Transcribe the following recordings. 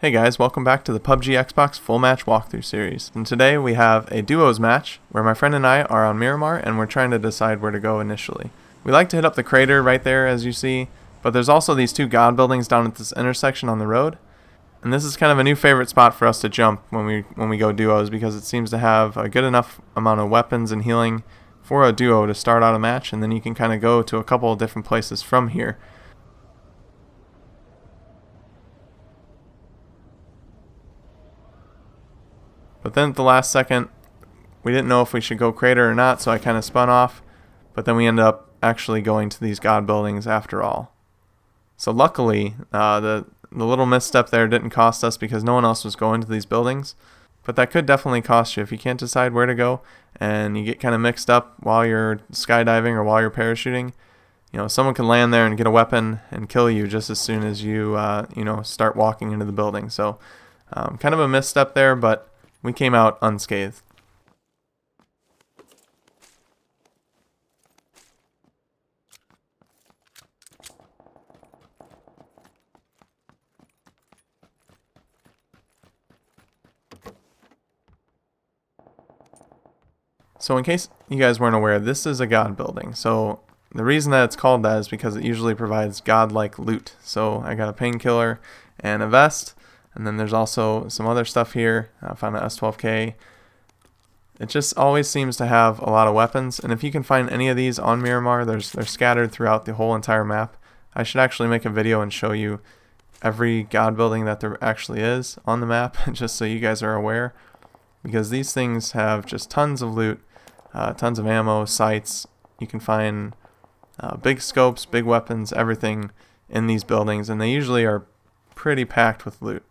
Hey guys, welcome back to the PUBG Xbox Full Match Walkthrough series. And today we have a duos match where my friend and I are on Miramar and we're trying to decide where to go initially. We like to hit up the crater right there as you see, but there's also these two god buildings down at this intersection on the road. And this is kind of a new favorite spot for us to jump when we go duos because it seems to have a good enough amount of weapons and healing for a duo to start out a match, and then you can kind of go to a couple of different places from here. But then at the last second, we didn't know if we should go crater or not, so I kind of spun off. But then we ended up actually going to these god buildings after all. So luckily, the little misstep there didn't cost us because no one else was going to these buildings. But that could definitely cost you if you can't decide where to go and you get kind of mixed up while you're skydiving or while you're parachuting. You know, someone can land there and get a weapon and kill you just as soon as you start walking into the building. So kind of a misstep there, but we came out unscathed. So in case you guys weren't aware, this is a god building. So the reason that it's called that is because it usually provides godlike loot. So I got a painkiller and a vest. And then there's also some other stuff here. I found an S12K. It just always seems to have a lot of weapons. And if you can find any of these on Miramar, they're scattered throughout the whole entire map. I should actually make a video and show you every god building that there actually is on the map, just so you guys are aware. Because these things have just tons of loot, tons of ammo, sights. You can find big scopes, big weapons, everything in these buildings. And they usually are pretty packed with loot.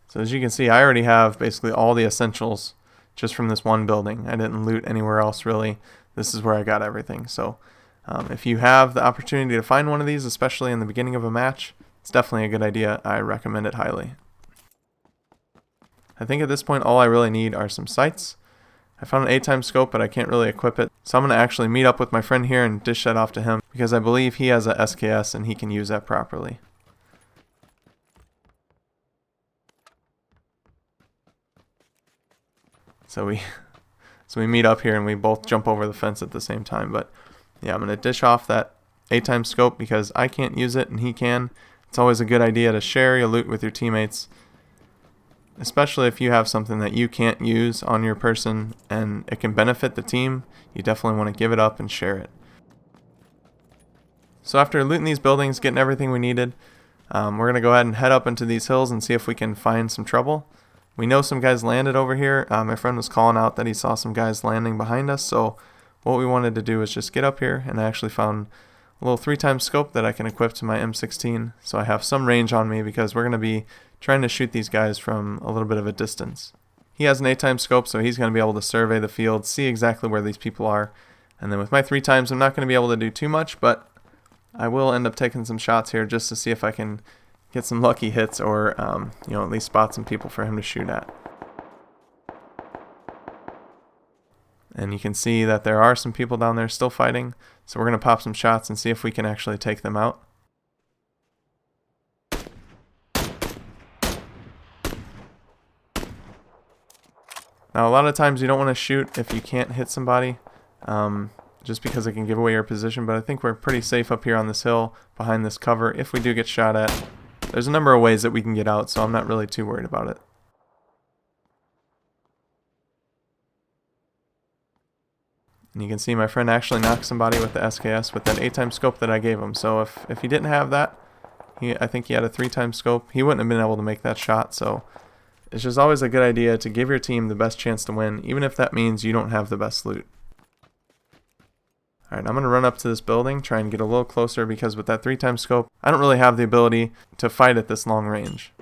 So as you can see, I already have basically all the essentials just from this one building. I didn't loot anywhere else really. This is where I got everything. So if you have the opportunity to find one of these, especially in the beginning of a match, it's definitely a good idea. I recommend it highly. I think at this point all I really need are some sights. I found an 8x scope, but I can't really equip it. So I'm going to actually meet up with my friend here and dish that off to him because I believe he has a SKS and he can use that properly. So we meet up here and we both jump over the fence at the same time. But yeah, I'm going to dish off that 8x scope because I can't use it and he can. It's always a good idea to share your loot with your teammates, especially if you have something that you can't use on your person and it can benefit the team. You definitely want to give it up and share it. So after looting these buildings, getting everything we needed, we're going to go ahead and head up into these hills and see if we can find some trouble. We know some guys landed over here. My friend was calling out that he saw some guys landing behind us. So what we wanted to do is just get up here, and I actually found a little 3x scope that I can equip to my M16. So I have some range on me because we're going to be trying to shoot these guys from a little bit of a distance. He has an 8x scope, so he's going to be able to survey the field, see exactly where these people are. And then with my 3x, I'm not going to be able to do too much, but I will end up taking some shots here just to see if I can get some lucky hits or at least spot some people for him to shoot at. And you can see that there are some people down there still fighting, so we're going to pop some shots and see if we can actually take them out. Now a lot of times you don't want to shoot if you can't hit somebody, just because it can give away your position, but I think we're pretty safe up here on this hill behind this cover if we do get shot at. There's a number of ways that we can get out, so I'm not really too worried about it. And you can see my friend actually knocked somebody with the SKS with that 8x scope that I gave him. So if he didn't have that, I think he had a 3x scope, he wouldn't have been able to make that shot. So it's just always a good idea to give your team the best chance to win, even if that means you don't have the best loot. Alright, I'm going to run up to this building, try and get a little closer because with that 3x scope, I don't really have the ability to fight at this long range.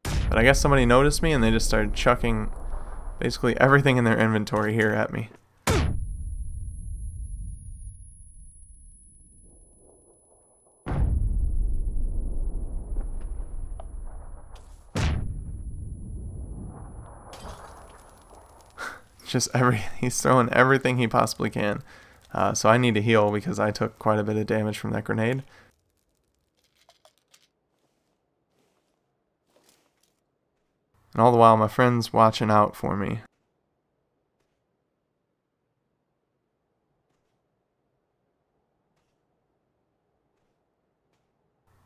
But I guess somebody noticed me and they just started chucking basically everything in their inventory here at me. He's throwing everything he possibly can. So I need to heal because I took quite a bit of damage from that grenade. And all the while my friend's watching out for me.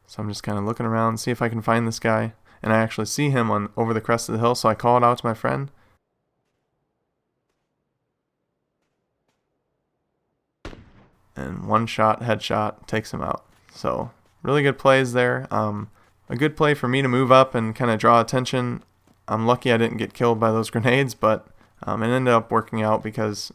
So I'm just kind of looking around, see if I can find this guy. And I actually see him on over the crest of the hill, so I call it out to my friend. And one shot, headshot, takes him out. So really good plays there. A good play for me to move up and kind of draw attention. I'm lucky I didn't get killed by those grenades, but it ended up working out because,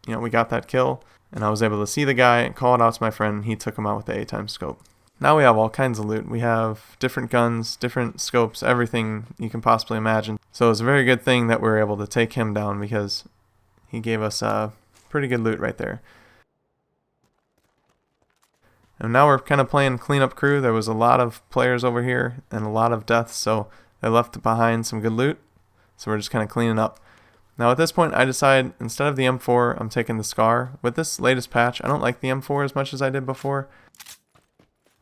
we got that kill. And I was able to see the guy, call it out to my friend, and he took him out with the A-time scope. Now we have all kinds of loot. We have different guns, different scopes, everything you can possibly imagine. So it's a very good thing that we were able to take him down because he gave us pretty good loot right there. And now we're kind of playing cleanup crew. There was a lot of players over here and a lot of deaths, so they left behind some good loot. So we're just kind of cleaning up. Now at this point I decide instead of the M4, I'm taking the Scar. With this latest patch, I don't like the M4 as much as I did before.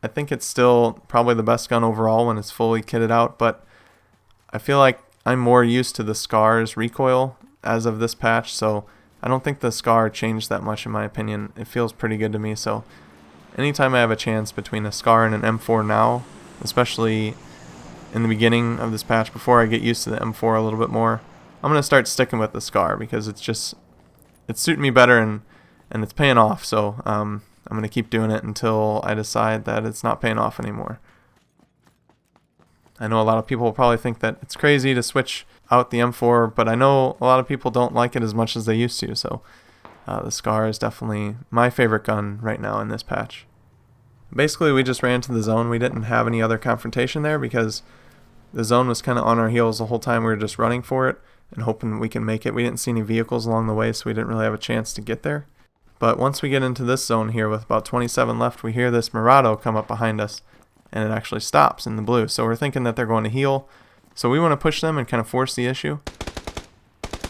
I think it's still probably the best gun overall when it's fully kitted out, but I feel like I'm more used to the Scar's recoil as of this patch, so I don't think the Scar changed that much in my opinion. It feels pretty good to me, so anytime I have a chance between a Scar and an M4 now, especially in the beginning of this patch before I get used to the M4 a little bit more, I'm going to start sticking with the Scar because it's suiting me better and it's paying off, so I'm going to keep doing it until I decide that it's not paying off anymore. I know a lot of people will probably think that it's crazy to switch out the M4, but I know a lot of people don't like it as much as they used to, so the Scar is definitely my favorite gun right now in this patch. Basically, we just ran to the zone. We didn't have any other confrontation there because the zone was kind of on our heels the whole time. We were just running for it and hoping we can make it. We didn't see any vehicles along the way, so we didn't really have a chance to get there. But once we get into this zone here with about 27 left, we hear this Mirado come up behind us, and it actually stops in the blue. So we're thinking that they're going to heal. So we want to push them and kind of force the issue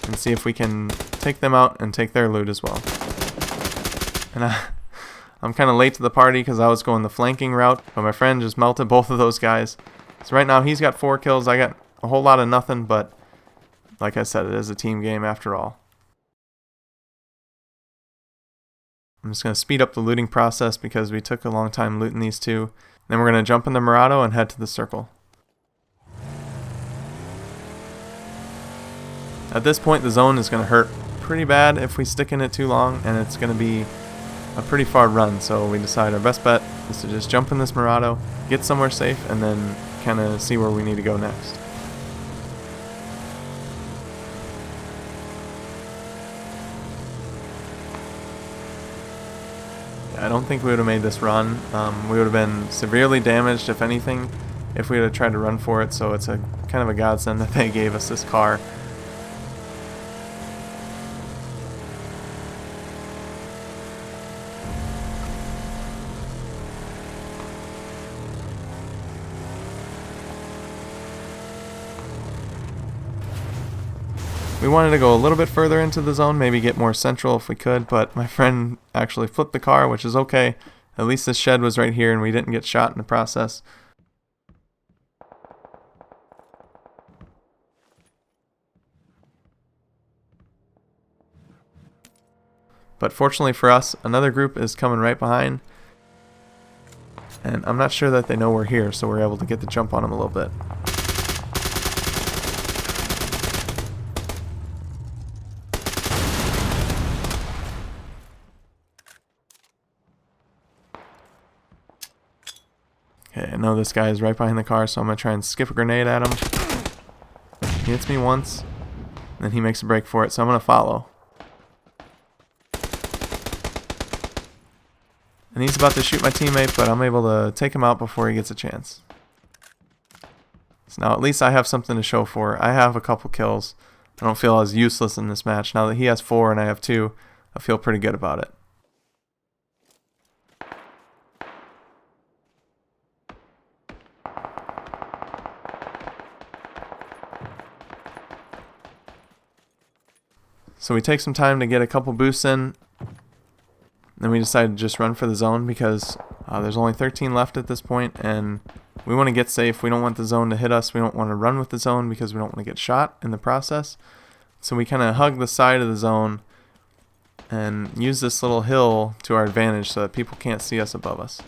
and see if we can take them out and take their loot as well. And I'm kind of late to the party because I was going the flanking route, but my friend just melted both of those guys. So right now he's got 4 kills. I got a whole lot of nothing, but like I said, it is a team game after all. I'm just going to speed up the looting process because we took a long time looting these two. Then we're going to jump in the Mirado and head to the circle. At this point, the zone is going to hurt pretty bad if we stick in it too long, and it's going to be a pretty far run. So we decide our best bet is to just jump in this Mirado, get somewhere safe, and then kind of see where we need to go next. I don't think we would have made this run. We would have been severely damaged, if anything, if we would have tried to run for it. So it's a kind of a godsend that they gave us this car. We wanted to go a little bit further into the zone, maybe get more central if we could, but my friend actually flipped the car, which is okay. At least the shed was right here and we didn't get shot in the process. But fortunately for us, another group is coming right behind. And I'm not sure that they know we're here, so we're able to get the jump on them a little bit. Okay, I know this guy is right behind the car, so I'm going to try and skip a grenade at him. He hits me once, then he makes a break for it, so I'm going to follow. And he's about to shoot my teammate, but I'm able to take him out before he gets a chance. So now at least I have something to show for. I have a couple kills. I don't feel as useless in this match. Now that he has 4 and I have 2, I feel pretty good about it. So we take some time to get a couple boosts in. Then we decided to just run for the zone because there's only 13 left at this point, and we want to get safe. We don't want the zone to hit us. We don't want to run with the zone because we don't want to get shot in the process. So we kind of hug the side of the zone and use this little hill to our advantage so that people can't see us above us.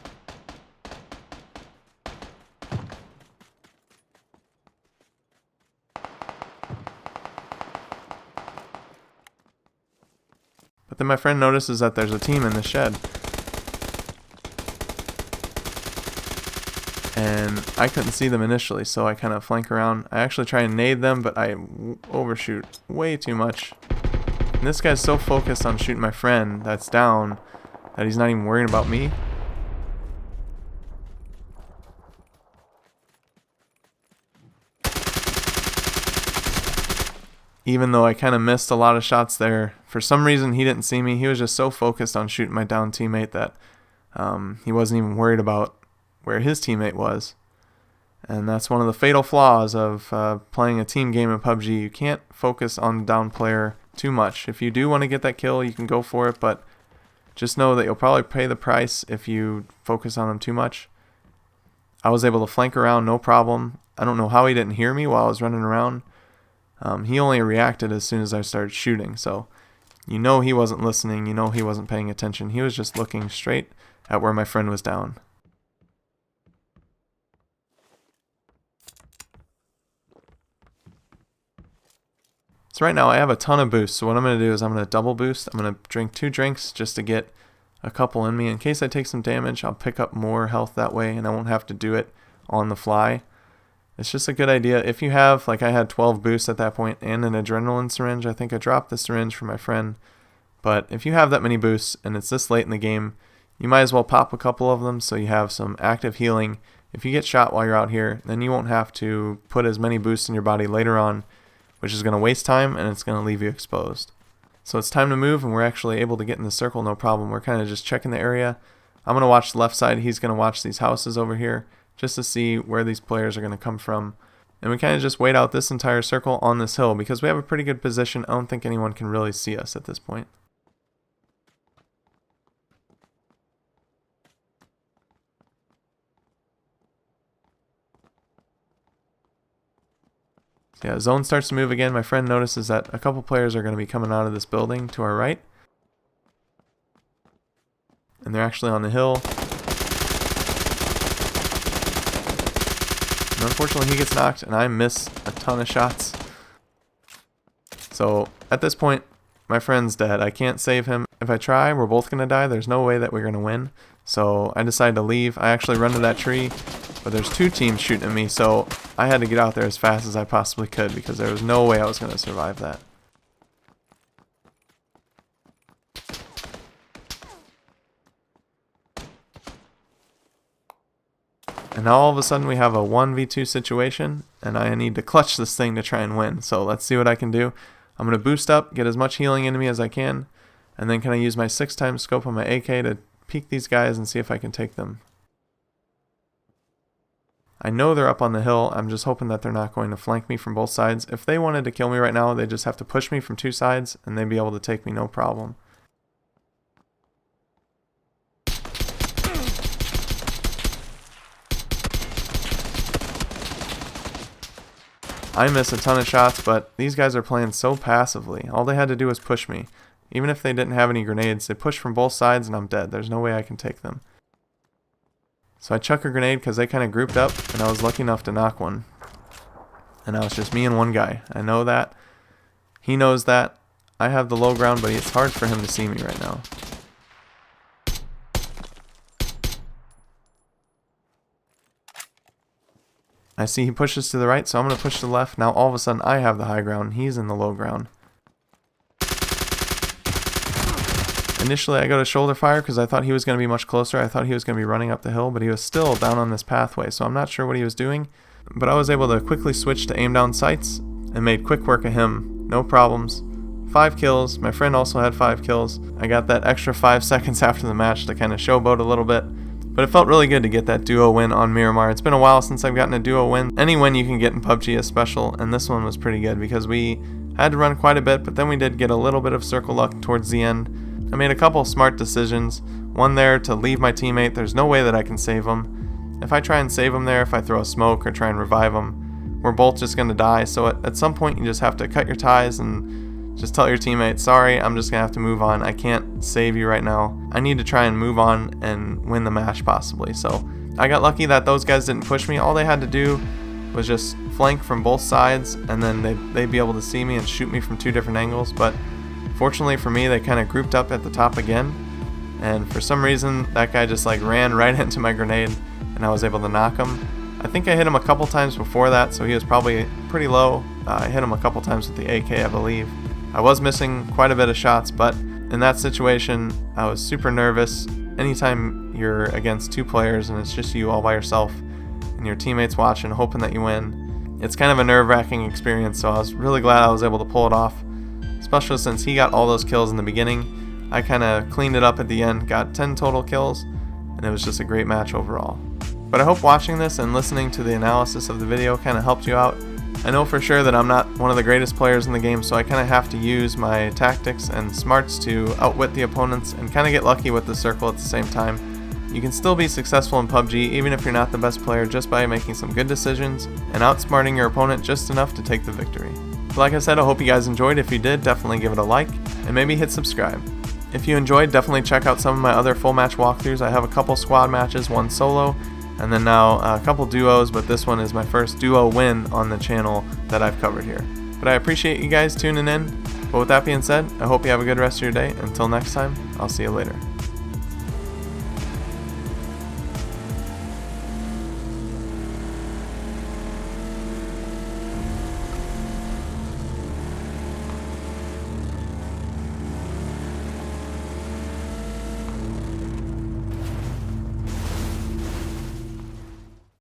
But then my friend notices that there's a team in the shed. And I couldn't see them initially, so I kind of flank around. I actually try and nade them, but I overshoot way too much. And this guy's so focused on shooting my friend that's down that he's not even worrying about me. Even though I kind of missed a lot of shots there, for some reason he didn't see me. He was just so focused on shooting my down teammate that he wasn't even worried about where his teammate was. And that's one of the fatal flaws of playing a team game in PUBG. You can't focus on the down player too much. If you do want to get that kill, you can go for it, but just know that you'll probably pay the price if you focus on him too much. I was able to flank around no problem. I don't know how he didn't hear me while I was running around. He only reacted as soon as I started shooting, so you know he wasn't listening, you know he wasn't paying attention. He was just looking straight at where my friend was down. So right now I have a ton of boosts, so what I'm going to do is I'm going to double boost. I'm going to drink 2 drinks just to get a couple in me. In case I take some damage, I'll pick up more health that way and I won't have to do it on the fly. It's just a good idea. If you have, like I had 12 boosts at that point and an adrenaline syringe. I think I dropped the syringe for my friend. But if you have that many boosts and it's this late in the game, you might as well pop a couple of them so you have some active healing. If you get shot while you're out here, then you won't have to put as many boosts in your body later on, which is going to waste time and it's going to leave you exposed. So it's time to move, and we're actually able to get in the circle no problem. We're kind of just checking the area. I'm going to watch the left side. He's going to watch these houses over here just to see where these players are going to come from. And we kind of just wait out this entire circle on this hill because we have a pretty good position. I don't think anyone can really see us at this point. So yeah, zone starts to move again. My friend notices that a couple players are going to be coming out of this building to our right. And they're actually on the hill. And unfortunately he gets knocked and I miss a ton of shots. So at this point my friend's dead. I can't save him. If I try, we're both going to die. There's no way that we're going to win. So I decided to leave. I actually run to that tree, but there's 2 teams shooting at me, so I had to get out there as fast as I possibly could because there was no way I was going to survive that. And now all of a sudden we have a 1v2 situation, and I need to clutch this thing to try and win. So let's see what I can do. I'm going to boost up, get as much healing into me as I can, and then can I use my 6x scope on my AK to peek these guys and see if I can take them. I know they're up on the hill. I'm just hoping that they're not going to flank me from both sides. If they wanted to kill me right now, they just have to push me from 2 sides, and they'd be able to take me no problem. I miss a ton of shots, but these guys are playing so passively. All they had to do was push me. Even if they didn't have any grenades, they pushed from both sides and I'm dead. There's no way I can take them. So I chuck a grenade because they kind of grouped up, and I was lucky enough to knock one. And now it's just me and one guy. I know that. He knows that. I have the low ground, but it's hard for him to see me right now. I see he pushes to the right, so I'm going to push to the left. Now all of a sudden I have the high ground. He's in the low ground. Initially I go to shoulder fire because I thought he was going to be much closer. I thought he was going to be running up the hill, but he was still down on this pathway, so I'm not sure what he was doing. But I was able to quickly switch to aim down sights and made quick work of him. No problems. 5 kills. My friend also had 5 kills. I got that extra 5 seconds after the match to kind of showboat a little bit. But it felt really good to get that duo win on Miramar. It's been a while since I've gotten a duo win. Any win you can get in PUBG is special, and this one was pretty good because we had to run quite a bit, but then we did get a little bit of circle luck towards the end, I made a couple smart decisions. One there to leave my teammate. There's no way that I can save him. If I try and save him there, if I throw a smoke or try and revive him, we're both just going to die. So at some point you just have to cut your ties and just tell your teammate, sorry, I'm just going to have to move on. I can't save you right now. I need to try and move on and win the match possibly. So I got lucky that those guys didn't push me. All they had to do was just flank from both sides, and then they'd be able to see me and shoot me from 2 different angles. But fortunately for me, they kind of grouped up at the top again, and for some reason that guy just like ran right into my grenade and I was able to knock him. I think I hit him a couple times before that, so he was probably pretty low. I hit him a couple times with the AK, I believe. I was missing quite a bit of shots, but in that situation I was super nervous. Anytime you're against 2 players and it's just you all by yourself and your teammates watching hoping that you win, it's kind of a nerve-wracking experience. So I was really glad I was able to pull it off, especially since he got all those kills in the beginning. I kind of cleaned it up at the end, got 10 total kills, and it was just a great match overall. But I hope watching this and listening to the analysis of the video kind of helped you out. I know for sure that I'm not one of the greatest players in the game, so I kind of have to use my tactics and smarts to outwit the opponents and kind of get lucky with the circle at the same time. You can still be successful in PUBG even if you're not the best player, just by making some good decisions and outsmarting your opponent just enough to take the victory. But like I said, I hope you guys enjoyed. If you did, definitely give it a like and maybe hit subscribe. If you enjoyed, definitely check out some of my other full match walkthroughs. I have a couple squad matches, 1 solo, and then now a couple duos, but this one is my first duo win on the channel that I've covered here. But I appreciate you guys tuning in. But with that being said, I hope you have a good rest of your day. Until next time, I'll see you later.